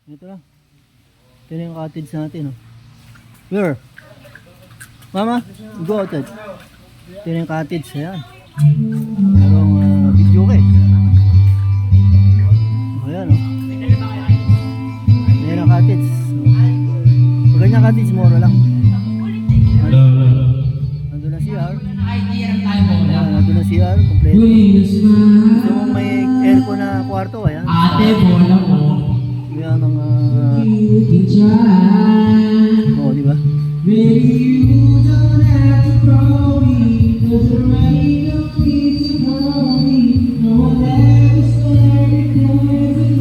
Ito na. Ito na yung cottage natin. Oh. Where? Mama, go outside. Ito na yung cottage. Ayan. Merong video ka eh. Ayan oh. Ayan ang cottage. Pag ganyan cottage, mura lang. Nandun na CR. Ayan, nandun na CR. Kompleto. Gusto mong may aircon na kwarto. Ayan. Ayan ang oh, di ba?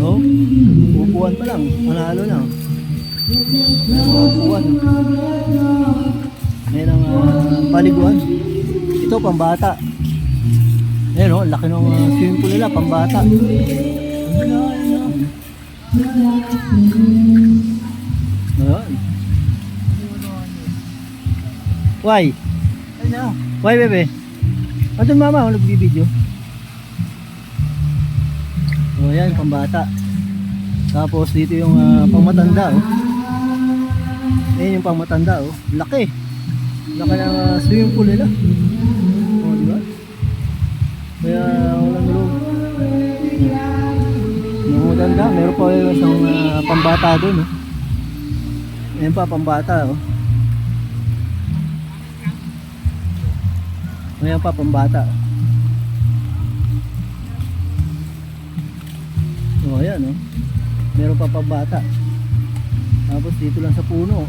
Oh, upuan pa lang, manalo na. Upuan. Ayan ang paliguan. Ito pambata. Ayan o, laki ng swimming pool nila, pambata. Ayan. Why? Why bebe? Andun mama, nagbibideo. O yan, pambata. Tapos dito yung pangmatanda oh. Ayan yung pangmatanda oh. Laki. Laki ng swimming pool nila. O diba? Kaya walang loob. Yung matanda, meron pa yung isang pambata doon oh. Ayan pa, pambata oh. Ayan pa, pambata. O ayan oh. Meron pa pambata. Tapos dito lang sa puno.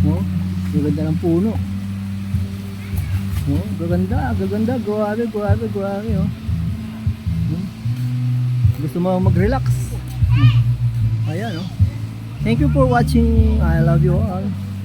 Oh, gaganda ng puno. Oh, gaganda, gaganda, guwabe, guwabe, guwabe oh. Gusto mo mag-relax. Ayan oh. Thank you for watching. I love you all.